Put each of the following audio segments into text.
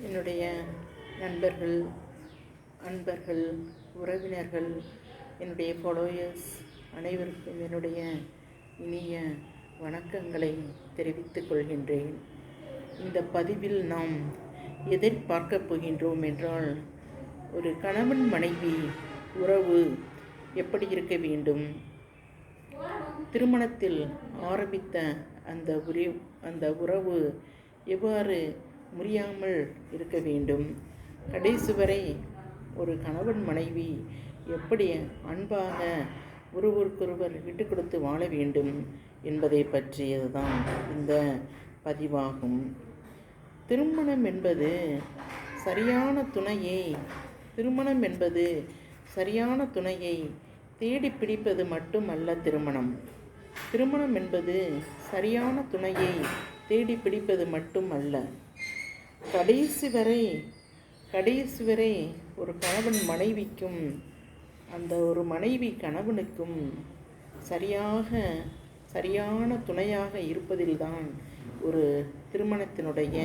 என்னுடைய நண்பர்கள், அன்பர்கள், உறவினர்கள், என்னுடைய ஃபாலோயர்ஸ் அனைவருக்கும் என்னுடைய இனிய வணக்கங்களை தெரிவித்துக் கொள்கின்றேன். இந்த பதிவில் நாம் எதை பார்க்கப் போகின்றோம் என்றால், ஒரு கணவன் மனைவி உறவு எப்படி இருக்க வேண்டும், திருமணத்தில் ஆரம்பித்த அந்த உறவு எவ்வாறு முறியாமல் இருக்க வேண்டும், கடைசி வரை ஒரு கணவன் மனைவி எப்படி அன்பாக ஒருவருக்கொருவர் விட்டு கொடுத்து வாழ வேண்டும் என்பதை பற்றியதுதான் இந்த பதிவாகும். திருமணம் என்பது சரியான துணையை தேடி பிடிப்பது மட்டுமல்ல. திருமணம் என்பது சரியான துணையை தேடி பிடிப்பது மட்டுமல்ல. கடைசி வரை ஒரு கணவன் மனைவிக்கும், அந்த ஒரு மனைவி கணவனுக்கும் சரியான துணையாக இருப்பதில்தான் ஒரு திருமணத்தினுடைய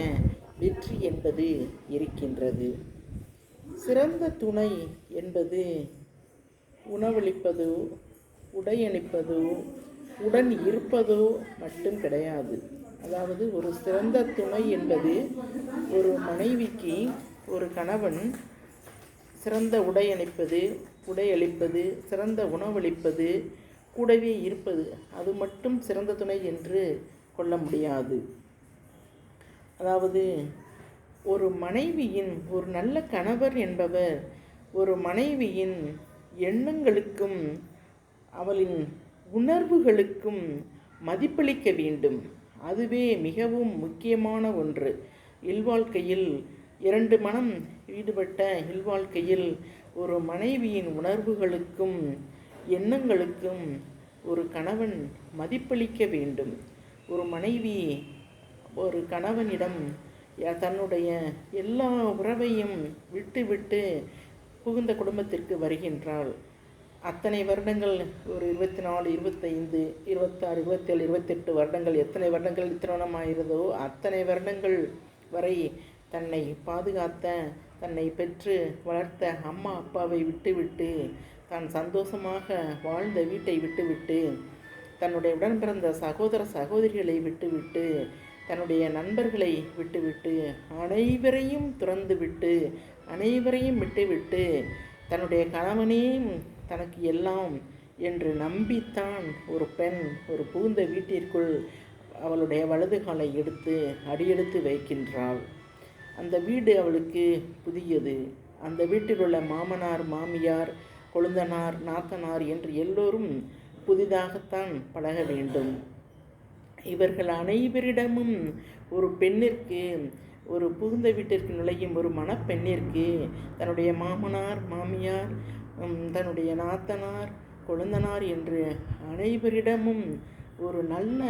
வெற்றி என்பது இருக்கின்றது. சிறந்த துணை என்பது உணவளிப்பதோ, உடையணிப்பதோ, உடன் இருப்பதோ மட்டும் கிடையாது. அதாவது ஒரு சிறந்த துணை என்பது ஒரு மனைவிக்கு ஒரு கணவன் சிறந்த உடையளிப்பது, சிறந்த உணவளிப்பது, கூடவே இருப்பது, அது மட்டும் சிறந்த துணை என்று கொள்ள முடியாது. அதாவது ஒரு நல்ல கணவர் என்பவர் ஒரு மனைவியின் எண்ணங்களுக்கும் அவளின் உணர்வுகளுக்கும் மதிப்பளிக்க வேண்டும். அதுவே மிகவும் முக்கியமான ஒன்று. இல்வாழ்க்கையில், இரண்டு மனம் ஈடுபட்ட இல்வாழ்க்கையில் ஒரு மனைவியின் உணர்வுகளுக்கும் எண்ணங்களுக்கும் ஒரு கணவன் மதிப்பளிக்க வேண்டும். ஒரு மனைவி ஒரு கணவனிடம் தன்னுடைய எல்லா உறவையும் விட்டு புகுந்த குடும்பத்திற்கு வருகின்றாள். அத்தனை வருடங்கள், ஒரு 24, 25, 26, 27, 28 வருடங்கள், எத்தனை வருடங்கள் திருமணமாகிறதோ அத்தனை வருடங்கள் வரை தன்னை பாதுகாத்த, தன்னை பெற்று வளர்த்த அம்மா அப்பாவை விட்டுவிட்டு, தான் சந்தோஷமாக வாழ்ந்த வீட்டை விட்டுவிட்டு, தன்னுடைய உடன் பிறந்த சகோதர சகோதரிகளை விட்டுவிட்டு, தன்னுடைய நண்பர்களை விட்டுவிட்டு, அனைவரையும் துறந்துவிட்டு, அனைவரையும் விட்டுவிட்டு, தன்னுடைய கணவனையும் தனக்கு எல்லாம் என்று நம்பித்தான் ஒரு பெண் ஒரு புகுந்த வீட்டிற்குள் அவளுடைய வலது காலை எடுத்து அடியெடுத்து வைக்கின்றாள். அந்த வீடு அவளுக்கு புதியது. அந்த வீட்டில் உள்ள மாமனார், மாமியார், கொழுந்தனார், நாத்தனார் என்று எல்லோரும் புதிதாகத்தான் பழக வேண்டும். இவர்கள் அனைவரிடமும் ஒரு பெண்ணிற்கு, ஒரு புகுந்த வீட்டிற்கு நுழையும் ஒரு மணப்பெண்ணிற்கு தன்னுடைய மாமனார், மாமியார், தன்னுடைய நாத்தனார், கொழுந்தனார் என்று அனைவரிடமும் ஒரு நல்ல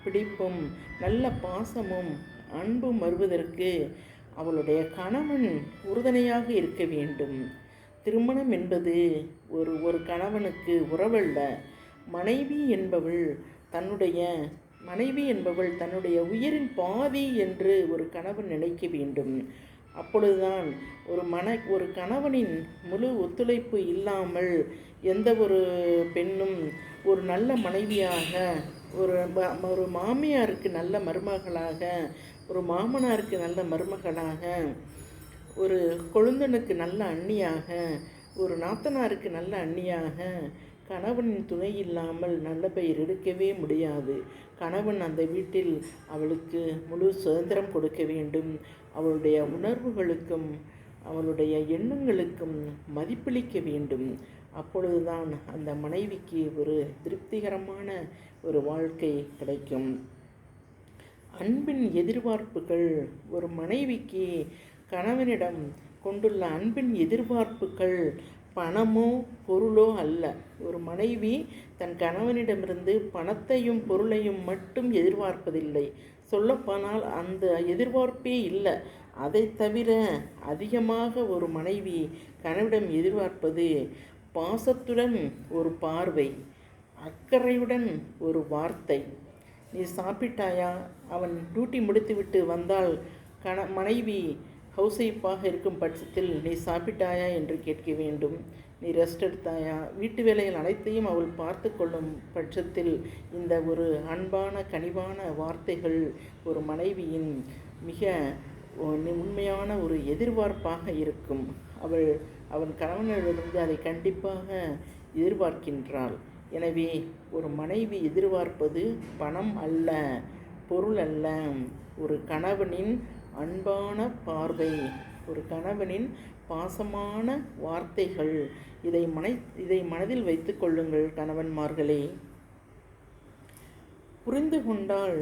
பிடிப்பும் நல்ல பாசமும் அன்பும் வருவதற்கு அவளுடைய கணவன் உறுதுணையாக இருக்க வேண்டும். திருமணம் என்பது ஒரு கணவனுக்கு உறவல்ல. மனைவி என்பவள் தன்னுடைய உயிரின் பாதி என்று ஒரு கணவன் நினைக்க வேண்டும். அப்பொழுதுதான் ஒரு கணவனின் முழு ஒத்துழைப்பு இல்லாமல் எந்த ஒரு பெண்ணும் ஒரு நல்ல மனைவியாக, ஒரு மாமியாருக்கு நல்ல மருமகளாக, ஒரு மாமனாருக்கு நல்ல மருமகளாக, ஒரு கொழுந்தனுக்கு நல்ல அண்ணியாக, ஒரு நாத்தனாருக்கு நல்ல அண்ணியாக கணவனின் துணை இல்லாமல் நல்ல பெயர் எடுக்கவே முடியாது. கணவன் அந்த வீட்டில் அவளுக்கு முழு சுதந்திரம் கொடுக்க வேண்டும். அவளுடைய உணர்வுகளுக்கும் அவளுடைய எண்ணங்களுக்கும் மதிப்பளிக்க வேண்டும். அப்பொழுதுதான் அந்த மனைவிக்கு ஒரு திருப்திகரமான ஒரு வாழ்க்கை கிடைக்கும். அன்பின் எதிர்பார்ப்புகள், ஒரு மனைவிக்கு கணவனிடம் கொண்டுள்ள அன்பின் எதிர்பார்ப்புகள் பணமோ பொருளோ அல்ல. ஒரு மனைவி தன் கணவனிடமிருந்து பணத்தையும் பொருளையும் மட்டும் எதிர்பார்ப்பதில்லை. சொல்லப்போனால் அந்த எதிர்பார்ப்பே இல்லை. அதை தவிர அதிகமாக ஒரு மனைவி கணவனிடம் எதிர்பார்ப்பது பாசத்துடன் ஒரு பார்வை, அக்கறையுடன் ஒரு வார்த்தை. நீ சாப்பிட்டாயா? அவன் டியூட்டி முடித்துவிட்டு வந்தால் மனைவி ஹவுஸ் ஒய்ஃபாக இருக்கும் பட்சத்தில் நீ சாப்பிட்டாயா என்று கேட்க வேண்டும். நீ ரெஸ்ட் எடுத்தாயா? வீட்டு வேலைகள் அனைத்தையும் அவள் பார்த்து கொள்ளும் பட்சத்தில் இந்த ஒரு அன்பான கனிவான வார்த்தைகள் ஒரு மனைவியின் மிக உண்மையான ஒரு எதிர்பார்ப்பாக இருக்கும். அவன் கணவனிடமிருந்து அதை கண்டிப்பாக எதிர்பார்க்கின்றாள். எனவே ஒரு மனைவி எதிர்பார்ப்பது பணம் அல்ல, பொருள் அல்ல, ஒரு கணவனின் அன்பான பார்வை, ஒரு கணவனின் பாசமான வார்த்தைகள். இதை மனதில் வைத்து கொள்ளுங்கள் கணவன்மார்களே. புரிந்து கொண்டால்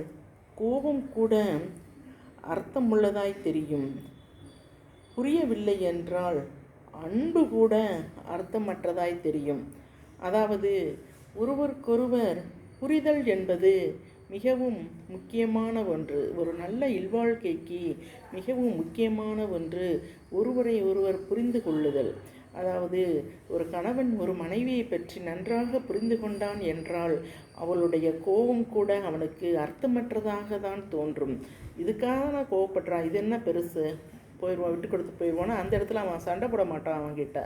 கோபம் கூட அர்த்தமுள்ளதாய் தெரியும். புரியவில்லை என்றால் அன்பு கூட அர்த்தமற்றதாய் தெரியும். அதாவது ஒருவருக்கொருவர் புரிதல் என்பது மிகவும் முக்கியமான ஒன்று. ஒரு நல்ல இல்வாழ்க்கைக்கு மிகவும் முக்கியமான ஒன்று ஒருவரை ஒருவர் புரிந்து கொள்ளுதல். அதாவது ஒரு கணவன் ஒரு மனைவியை பற்றி நன்றாக புரிந்து கொண்டான் என்றால் அவளுடைய கோபம் கூட அவனுக்கு அர்த்தமற்றதாக தான் தோன்றும். இதுக்காக நான் கோவப்படுறான், இது என்ன பெருசு, போயிடுவான், விட்டு கொடுத்து போயிடுவானா, அந்த இடத்துல அவன் சண்டை போட மாட்டான். அவன்கிட்ட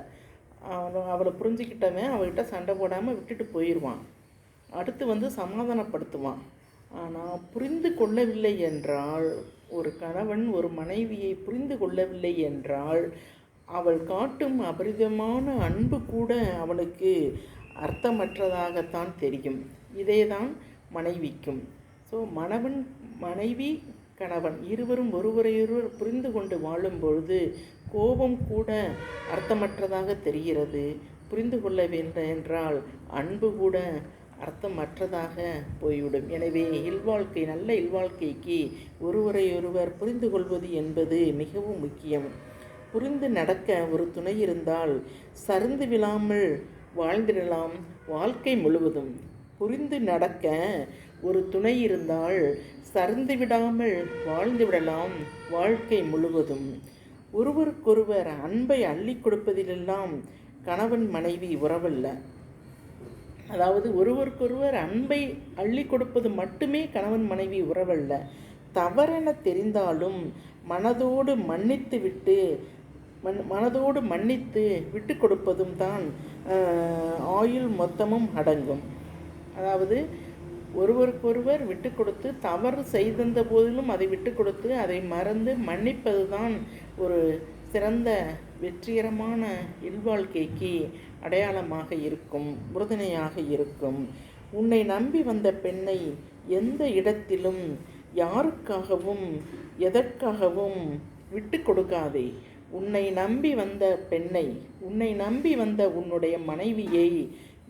அவளை புரிஞ்சுக்கிட்டவன் அவகிட்ட சண்டை போடாமல் விட்டுட்டு போயிடுவான். அடுத்து சமாதானப்படுத்துவான். ஆனால் புரிந்து கொள்ளவில்லை என்றால், ஒரு கணவன் ஒரு மனைவியை புரிந்து கொள்ளவில்லை என்றால் அவள் காட்டும் அபரிதமான அன்பு கூட அவனுக்கு அர்த்தமற்றதாகத்தான் தெரியும். இதேதான் மனைவிக்கும். ஸோ மனைவி கணவன் இருவரும் ஒருவரையொருவர் புரிந்து கொண்டு வாழும் பொழுது கோபம் கூட அர்த்தமற்றதாக தெரிகிறது. புரிந்து கொள்ள வேண்டும் என்றால் அன்பு கூட அர்த்தமற்றதாக போய்விடும். எனவே நல்ல இல்வாழ்க்கைக்கு ஒருவரையொருவர் புரிந்து கொள்வது என்பது மிகவும் முக்கியம். புரிந்து நடக்க ஒரு துணை இருந்தால் சரிந்து விழாமல் வாழ்ந்திடலாம் வாழ்க்கை முழுவதும். புரிந்து நடக்க ஒரு துணை இருந்தால் சரிந்து விடாமல் வாழ்ந்து விடலாம் வாழ்க்கை முழுவதும். ஒருவருக்கொருவர் அன்பை அள்ளி கொடுப்பதிலெல்லாம் கணவன் மனைவி உறவல்ல. அதாவது ஒருவருக்கொருவர் அன்பை அள்ளி கொடுப்பது மட்டுமே கணவன் மனைவி உறவல்ல. தவறென தெரிந்தாலும் மனதோடு மன்னித்து விட்டு கொடுப்பதும் தான் ஆயுள் மொத்தமும் அடங்கும். அதாவது ஒருவருக்கொருவர் விட்டு கொடுத்து, தவறு செய்திருந்த போதிலும் அதை விட்டு கொடுத்து அதை மறந்து மன்னிப்பது தான் ஒரு சிறந்த வெற்றிகரமான இல்வாழ்க்கைக்கு அடையாளமாக இருக்கும், உறுதுணையாக இருக்கும். உன்னை நம்பி வந்த பெண்ணை எந்த இடத்திலும் யாருக்காகவும் எதற்காகவும் விட்டு கொடுக்காதே. உன்னை நம்பி வந்த பெண்ணை, உன்னை நம்பி வந்த உன்னுடைய மனைவியை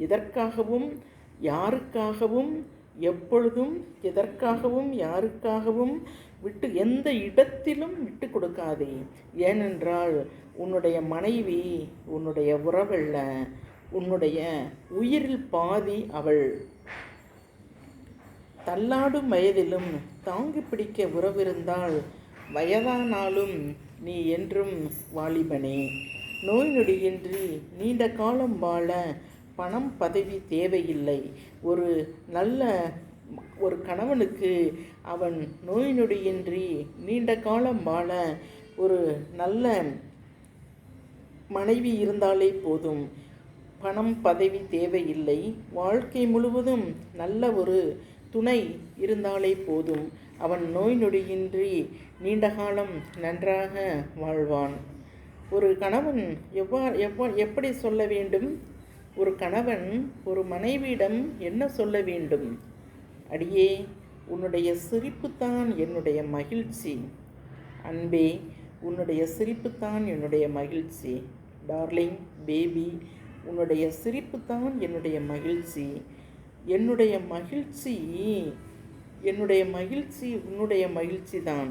எதற்காகவும் யாருக்காகவும் எப்பொழுதும் எதற்காகவும் யாருக்காகவும் எந்த இடத்திலும் விட்டு கொடுக்காதே. ஏனென்றால் உன்னுடைய மனைவி உன்னுடைய உறவல்ல, உன்னுடைய உயிரில் பாதி அவள். தள்ளாடும் வயதிலும் தாங்கி பிடிக்க உறவிருந்தால் வயதானாலும் நீ என்றும் வாலிபனே. நோய் நொடியின்றி நீண்ட காலம் வாழ பணம் பதவி தேவையில்லை. ஒரு கணவனுக்கு அவன் நோய் நொடியின்றி நீண்ட காலம் வாழ ஒரு நல்ல மனைவி இருந்தாலே போதும். பணம் பதவி தேவையில்லை. வாழ்க்கை முழுவதும் நல்ல ஒரு துணை இருந்தாலே போதும். அவன் நோய் நொடியின்றி நீண்ட காலம் நன்றாக வாழ்வான். ஒரு கணவன் எப்படி சொல்ல வேண்டும்? ஒரு கணவன் ஒரு மனைவியிடம் என்ன சொல்ல வேண்டும்? அடியே, உன்னுடைய சிரிப்புத்தான் என்னுடைய மகிழ்ச்சி. அன்பே, உன்னுடைய சிரிப்புத்தான் என்னுடைய மகிழ்ச்சி. டார்லிங், பேபி, உன்னுடைய சிரிப்புத்தான் என்னுடைய மகிழ்ச்சி. என்னுடைய மகிழ்ச்சி உன்னுடைய மகிழ்ச்சி தான்.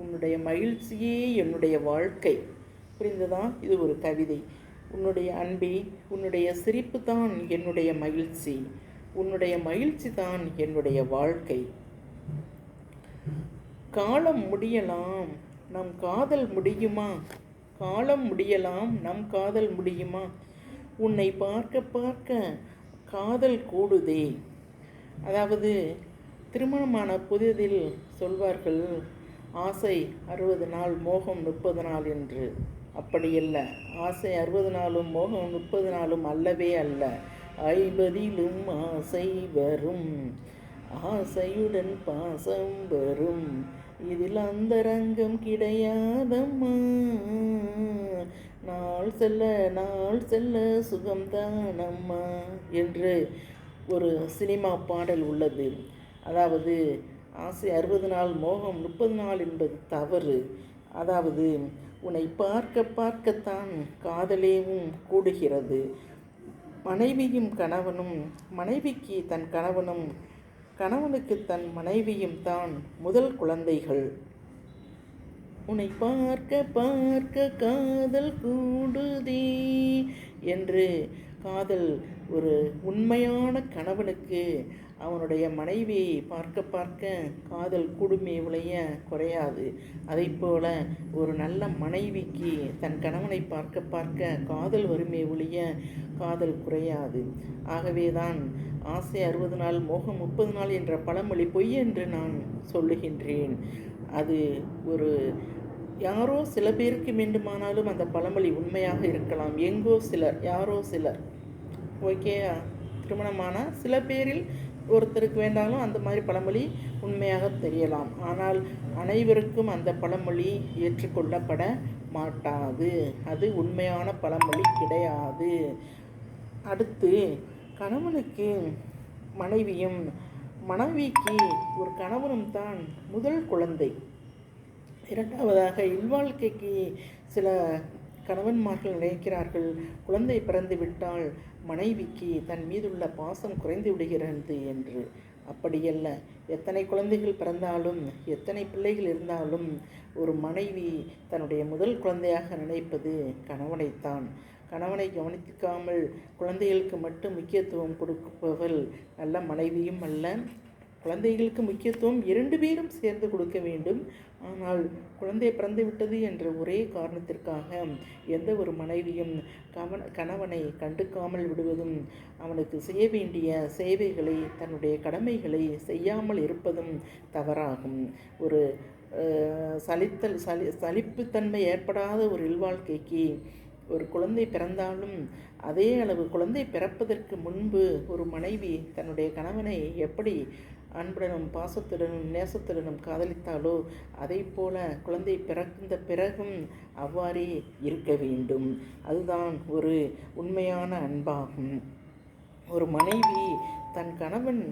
உன்னுடைய மகிழ்ச்சியே என்னுடைய வாழ்க்கை. புரிந்ததா? இது ஒரு கவிதை. உன்னுடைய அன்பே, உன்னுடைய சிரிப்பு தான் என்னுடைய மகிழ்ச்சி. உன்னுடைய மகிழ்ச்சி தான் என்னுடைய வாழ்க்கை. காலம் முடியலாம், நம் காதல் முடியுமா? காலம் முடியலாம், நம் காதல் முடியுமா? உன்னை பார்க்க பார்க்க காதல் கூடுதே. அதாவது திருமணமான புதிதில் சொல்வார்கள், ஆசை 60 நாள், மோகம் 30 நாள் என்று. அப்படியல்ல. ஆசை 60 நாளும் மோகம் 30 நாளும் அல்லவே அல்ல. 50லும் ஆசை வரும், ஆசையுடன் பாசம் வரும், இதில் அந்தரங்கம் கிடையாதம்மா. நாள் செல்ல சுகம்தானம்மா என்று ஒரு சினிமா பாடல் உள்ளது. அதாவது ஆசை 60 நாள், மோகம் 30 நாள் என்பது தவறு. அதாவது உன்னை பார்க்கத்தான் காதலேவும் கூடுகிறது. மனைவியும் கணவனும், மனைவிக்கு தன் கணவனும், கணவனுக்கு தன் மனைவியும் தான் முதல் குழந்தைகள். உன்னை பார்க்க காதல் கூடுதே என்று காதல் ஒரு உண்மையான கணவனுக்கு அவனுடைய மனைவியை பார்க்க காதல் கூடுமே ஒழிய குறையாது. அதை போல ஒரு நல்ல மனைவிக்கு தன் கணவனை பார்க்க காதல் வருமே ஒழிய காதல் குறையாது. ஆகவேதான் ஆசை 60 நாள், மோகம் 30 நாள் என்ற பழமொழி பொய் என்று நான் சொல்லுகின்றேன். அது ஒரு யாரோ சில பேருக்கு வேண்டுமானாலும் அந்த பழமொழி உண்மையாக இருக்கலாம். எங்கோ சிலர், யாரோ சிலர், ஓகே, திருமணமான சில பேரில் ஒருத்தருக்கு வேண்டாலும் அந்த மாதிரி பழமொழி உண்மையாக தெரியலாம். ஆனால் அனைவருக்கும் அந்த பழமொழி ஏற்றுக்கொள்ளப்பட மாட்டாது. அது உண்மையான பழமொழி கிடையாது. அடுத்து கணவனுக்கு மனைவியும், மனைவிக்கு ஒரு கணவனும் தான் முதல் குழந்தை. இரண்டாவதாக இல்வாழ்க்கைக்கு சில கணவன்மார்கள் நினைக்கிறார்கள், குழந்தை பிறந்து விட்டால் மனைவிக்கு தன் மீதுள்ள பாசம் குறைந்து விடுகிறது என்று. அப்படியல்ல. எத்தனை குழந்தைகள் பிறந்தாலும், எத்தனை பிள்ளைகள் இருந்தாலும் ஒரு மனைவி தன்னுடைய முதல் குழந்தையாக நினைப்பது கணவனைத்தான். கணவனை கவனிக்காமல் குழந்தைகளுக்கு மட்டும் முக்கியத்துவம் கொடுப்பவள் நல்ல மனைவியும் அல்ல. குழந்தைகளுக்கு முக்கியத்துவம் 2 பேரும் சேர்ந்து கொடுக்க வேண்டும். ஆனால் குழந்தை பிறந்து விட்டது என்ற ஒரே காரணத்திற்காக எந்த ஒரு மனைவியும் கணவனை கண்டுக்காமல் விடுவதும், அவனுக்கு செய்ய வேண்டிய சேவைகளை, தன்னுடைய கடமைகளை செய்யாமல் இருப்பதும் தவறாகும். ஒரு சலிப்புத்தன்மை ஏற்படாத ஒரு இல்வாழ்க்கைக்கு ஒரு குழந்தை பிறந்தாலும் அதே அளவு குழந்தை பிறப்பதற்கு முன்பு ஒரு மனைவி தன்னுடைய கணவனை எப்படி அன்புடனும் பாசத்துடனும் நேசத்துடனும் காதலித்தாலோ அதை போல குழந்தை பிறந்த பிறகும் அவ்வாறே இருக்க வேண்டும். அதுதான் ஒரு உண்மையான அன்பாகும். ஒரு மனைவி தன் கணவன்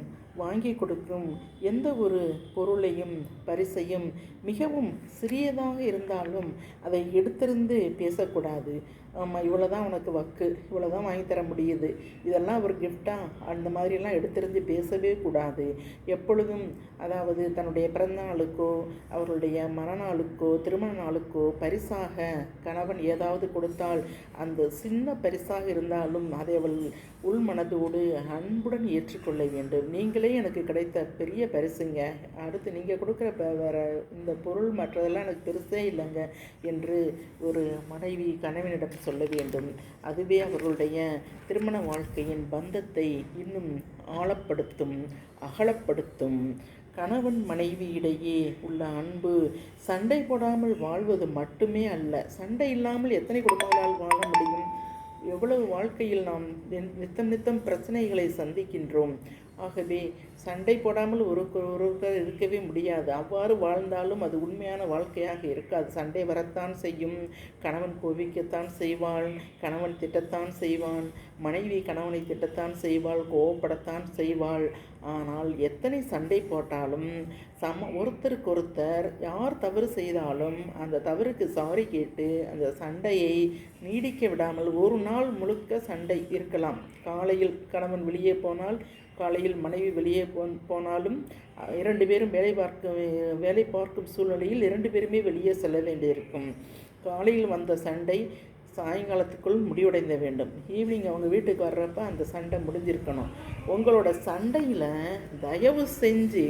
வாங்கி கொடுக்கும் எந்த ஒரு பொருளையும் பரிசையும் மிகவும் சிறியதாக இருந்தாலும் அதை எடுத்திருந்து பேசக்கூடாது. ஆமாம், இவ்வளோதான் உனக்கு வக்கு, இவ்வளோதான் வாங்கி தர முடியுது, இதெல்லாம் ஒரு கிஃப்டாக, அந்த மாதிரிலாம் எடுத்திருந்து பேசவே கூடாது. எப்பொழுதும் அதாவது தன்னுடைய பிறந்த நாளுக்கோ, அவர்களுடைய மரணநாளுக்கோ, திருமண நாளுக்கோ பரிசாக கணவன் ஏதாவது கொடுத்தால் அந்த சின்ன பரிசாக இருந்தாலும் அதை அவள் உள்மனதோடு அன்புடன் ஏற்றுக்கொள்ள வேண்டும். நீங்களே எனக்கு கிடைத்த பெரிய பரிசுங்க, அடுத்து நீங்கள் கொடுக்குற வேறு இந்த பொருள் மற்றதெல்லாம் எனக்கு பெருசே இல்லைங்க என்று ஒரு மனைவி கணவனிடம் சொல்ல வேண்டும். அதுவே அவர்களுடைய திருமண வாழ்க்கையின் பந்தத்தை இன்னும் ஆழப்படுத்தும், அகலப்படுத்தும். கணவன் மனைவி இடையே உள்ள அன்பு சண்டை போடாமல் வாழ்வது மட்டுமே அல்ல. சண்டை இல்லாமல் எத்தனை குடும்பங்களால் வாழ முடியும்? எவ்வளவு வாழ்க்கையில் நாம் நித்தம் பிரச்சனைகளை சந்திக்கின்றோம். ஆகவே சண்டை போடாமல் ஒருவர் இருக்கவே முடியாது. அவ்வாறு வாழ்ந்தாலும் அது உண்மையான வாழ்க்கையாக இருக்காது. சண்டை வரத்தான் செய்யும், கணவன் கோபிக்கத்தான் செய்வாள், கணவன் திட்டத்தான் செய்வான், மனைவி கணவனை திட்டத்தான் செய்வாள், கோவப்படத்தான் செய்வாள். ஆனால் எத்தனை சண்டை போட்டாலும் ஒருத்தருக்கொருத்தர் யார் தவறு செய்தாலும் அந்த தவறுக்கு சாரி கேட்டு அந்த சண்டையை நீடிக்க விடாமல் ஒரு நாள் முழுக்க சண்டை இருக்கலாம். காலையில் கணவன் வெளியே போனால், காலையில் மனைவி வெளியே போனாலும் 2 பேரும் வேலை பார்க்கும் சூழ்நிலையில் 2 பேருமே வெளியே செல்ல வேண்டியிருக்கும். காலையில் வந்த சண்டை சாயங்காலத்துக்குள் முடிவடைந்த வேண்டும். ஈவினிங் அவங்க வீட்டுக்கு வர்றப்ப அந்த சண்டை முடிஞ்சிருக்கணும். உங்களோட சண்டையில் தயவு செஞ்சு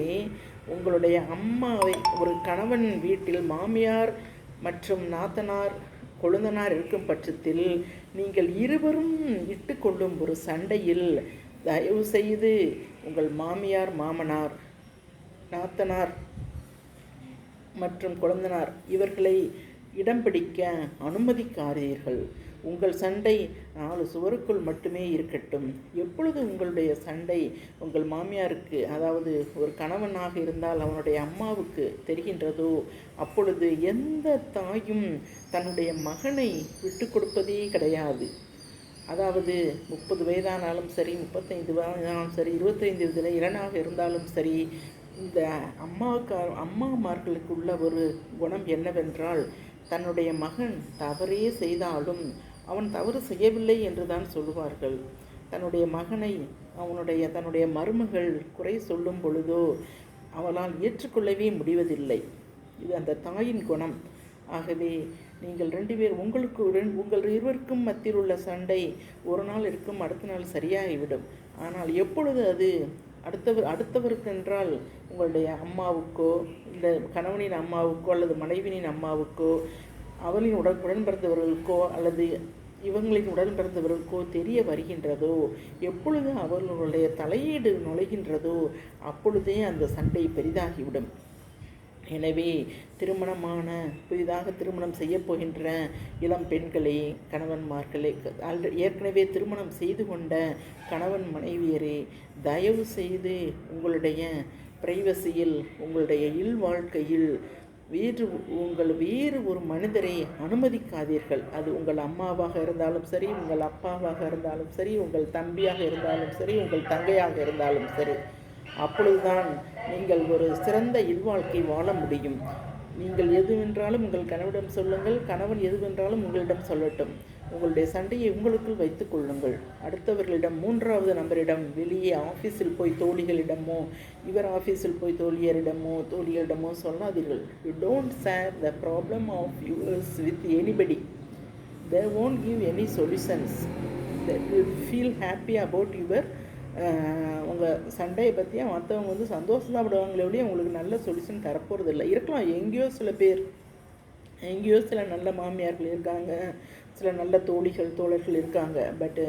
உங்களுடைய அம்மாவை, ஒரு கணவன் வீட்டில் மாமியார் மற்றும் நாத்தனார் கொழுந்தனார் இருக்கும் பட்சத்தில் நீங்கள் இருவரும் இட்டுக்கொள்ளும் ஒரு சண்டையில் தயவு செய்து உங்கள் மாமியார், மாமனார், நாத்தனார் மற்றும் குழந்தனார் இவர்களை இடம் பிடிக்க அனுமதிக்காதீர்கள். உங்கள் சண்டை 4 சுவருக்குள் மட்டுமே இருக்கட்டும். எப்பொழுது உங்களுடைய சண்டை உங்கள் மாமியாருக்கு, அதாவது ஒரு கணவனாக இருந்தால் அவனுடைய அம்மாவுக்கு தெரிகின்றதோ, அப்பொழுது எந்த தாயும் தன்னுடைய மகனை விட்டு கொடுப்பதே கிடையாது. அதாவது 30 வயதானாலும் சரி, 35 வயதானாலும் சரி, 25 வயதில் இளனாக இருந்தாலும் சரி, இந்த அம்மாமார்களுக்கு உள்ள ஒரு குணம் என்னவென்றால், தன்னுடைய மகன் தவறே செய்தாலும் அவன் தவறு செய்யவில்லை என்று தான் சொல்லுவார்கள். தன்னுடைய மகனை தன்னுடைய மருமகள் குறை சொல்லும் பொழுதோ அவளால் ஏற்றுக்கொள்ளவே முடிவதில்லை. இது அந்த தாயின் குணம். ஆகவே நீங்கள் 2 பேர் உங்கள் இருவருக்கும் மத்தியில் உள்ள சண்டை ஒரு நாள் இருக்கும், அடுத்த நாள் சரியாகிவிடும். ஆனால் எப்பொழுது அது அடுத்தவருக்கென்றால் உங்களுடைய அம்மாவுக்கோ, இல்லை கணவனின் அம்மாவுக்கோ, அல்லது மனைவியின் அம்மாவுக்கோ, அவளின் உடன் பிறந்தவர்களுக்கோ, அல்லது இவங்களின் உடன் பிறந்தவர்களுக்கோ தெரிய வருகின்றதோ, எப்பொழுது அவர்களுடைய தலையீடு நுழைகின்றதோ அப்பொழுதே அந்த சண்டை பெரிதாகிவிடும். எனவே புதிதாக திருமணம் செய்யப்போகின்ற இளம் பெண்களே, கணவன்மார்களே, ஏற்கனவே திருமணம் செய்து கொண்ட கணவன் மனைவியரே, தயவு செய்து உங்களுடைய பிரைவசியில், உங்களுடைய இல்வாழ்க்கையில் வேறு ஒரு மனிதரை அனுமதிக்காதீர்கள். அது உங்கள் அம்மாவாக இருந்தாலும் சரி, உங்கள் அப்பாவாக இருந்தாலும் சரி, உங்கள் தம்பியாக இருந்தாலும் சரி, உங்கள் தங்கையாக இருந்தாலும் சரி. அப்பொழுதுதான் நீங்கள் ஒரு சிறந்த இல்வாழ்க்கை வாழ முடியும். நீங்கள் எதுவென்றாலும் உங்கள் கணவனிடம் சொல்லுங்கள், கணவன் எதுவென்றாலும் உங்களிடம் சொல்லட்டும். உங்களுடைய சண்டையை உங்களுக்குள் வைத்துக் கொள்ளுங்கள். அடுத்தவர்களிடம், 3வது நபரிடம், வெளியே ஆஃபீஸில் போய் தோழிகளிடமோ, இவர் ஆஃபீஸில் போய் தோழிகளிடமோ சொல்லாதீர்கள். You don't share the problem of yours with anybody. they won't give any solutions. They will feel happy about your உங்கள் சண்டையை பற்றியா மற்றவங்க சந்தோஷப்படுவாங்களே ஒழிய உங்களுக்கு நல்ல சொல்யூஷன் தரப்போகிறது இல்லை. இருக்கலாம், எங்கேயோ சில நல்ல மாமியார்கள் இருக்காங்க, சில நல்ல தோழர்கள் இருக்காங்க. பட்டு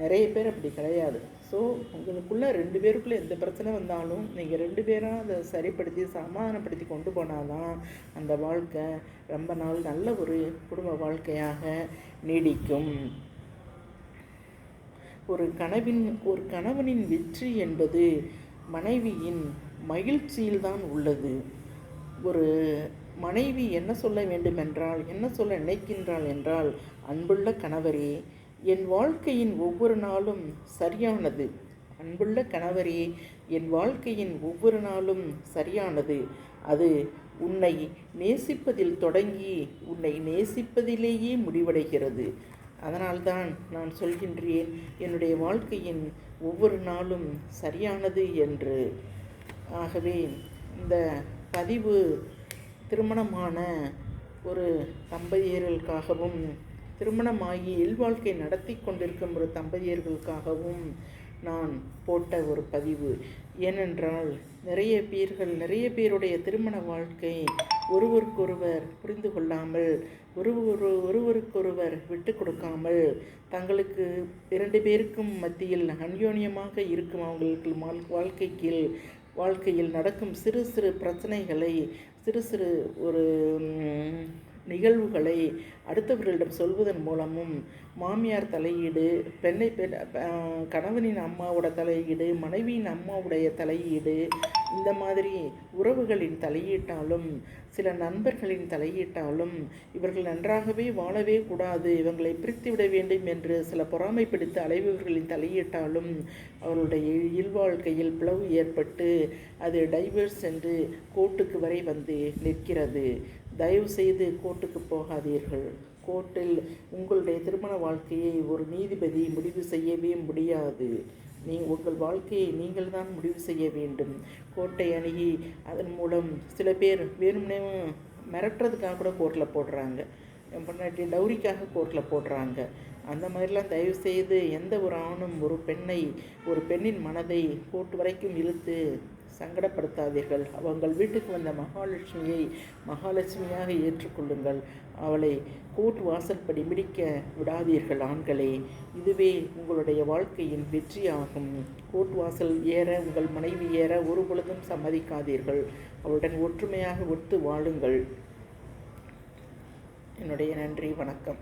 நிறைய பேர் அப்படி கிடையாது. ஸோ உங்களுக்குள்ளே 2 பேருக்குள்ளே எந்த பிரச்சனை வந்தாலும் நீங்கள் 2 பேரும் அதை சரிப்படுத்தி சமாதானப்படுத்தி கொண்டு போனால் தான் அந்த வாழ்க்கை ரொம்ப நாள் நல்ல ஒரு குடும்ப வாழ்க்கையாக நீடிக்கும். ஒரு கணவனின் வெற்றி என்பது மனைவியின் மகிழ்ச்சியில்தான் உள்ளது. ஒரு மனைவி என்ன சொல்ல நினைக்கின்றாள் என்றால், அன்புள்ள கணவரே, என் வாழ்க்கையின் ஒவ்வொரு நாளும் சரியானது. அன்புள்ள கணவரே, என் வாழ்க்கையின் ஒவ்வொரு நாளும் சரியானது. அது உன்னை நேசிப்பதில் தொடங்கி உன்னை நேசிப்பதிலேயே முடிவடைகிறது. அதனால்தான் நான் சொல்கின்றேன், என்னுடைய வாழ்க்கையின் ஒவ்வொரு நாளும் சரியானது என்று. ஆகவே இந்த பதிவு திருமணமான ஒரு தம்பதியர்களுக்காகவும், திருமணமாகி இல்வாழ்க்கை நடத்தி கொண்டிருக்கும் ஒரு தம்பதியர்களுக்காகவும் நான் போட்ட ஒரு பதிவு. ஏனென்றால் நிறைய பேருடைய திருமண வாழ்க்கை ஒருவருக்கொருவர் புரிந்து கொள்ளாமல், ஒருவருக்கொருவர் விட்டு கொடுக்காமல், தங்களுக்கு 2 பேருக்கும் மத்தியில் அந்யோன்யமாக இருக்கும் அவங்களுக்கு வாழ்க்கையில் நடக்கும் சிறு சிறு பிரச்சனைகளை, சிறு ஒரு நிகழ்வுகளை அடுத்தவர்களிடம் சொல்வதன் மூலமும், மாமியார் தலையீடு, கணவனின் அம்மாவோட தலையீடு, மனைவியின் அம்மாவுடைய தலையீடு, இந்த மாதிரி உறவுகளின் தலையீட்டாலும், சில நண்பர்களின் தலையீட்டாலும் இவர்கள் நன்றாகவே வாழவே கூடாது, இவங்களை பிரித்துவிட வேண்டும் என்று சில பொறாமைப்படுத்த அலைபவர்களின் தலையீட்டாலும் அவர்களுடைய இல்வாழ்க்கையில் பிளவு ஏற்பட்டு அது டைவர்ஸ் என்று கோர்ட்டுக்கு வரை வந்து நிற்கிறது. தயவு செய்து கோர்ட்டுக்கு போகாதீர்கள். கோர்ட்டில் உங்களுடைய திருமண வாழ்க்கையை ஒரு நீதிபதி முடிவு செய்யவே முடியாது. உங்கள் வாழ்க்கையை நீங்கள் தான் முடிவு செய்ய வேண்டும். கோர்ட்டை அணுகி அதன் மூலம் சில பேர் வேணும்னே மிரட்டுறதுக்காக கூட கோர்ட்டில் போடுறாங்க, பொண்டாட்டி டவுரிக்காக கோர்ட்டில் போடுறாங்க. அந்த மாதிரிலாம் தயவுசெய்து எந்த ஒரு ஆணும் ஒரு பெண்ணின் மனதை கோர்ட் வரைக்கும் இழுத்து சங்கடப்படுத்தாதீர்கள். உங்கள் வீட்டுக்கு வந்த மகாலட்சுமியை மகாலட்சுமியாக ஏற்றுக்கொள்ளுங்கள். அவளை கோர்ட் வாசல்படி மிடிக்க விடாதீர்கள். ஆண்களே, இதுவே உங்களுடைய வாழ்க்கையின் வெற்றியாகும். கோர்ட் வாசல் ஏற உங்கள் மனைவி ஏற ஒரு பொழுதும் சம்மதிக்காதீர்கள். அவளுடன் ஒற்றுமையாக ஒத்து வாழுங்கள். என்னுடைய நன்றி, வணக்கம்.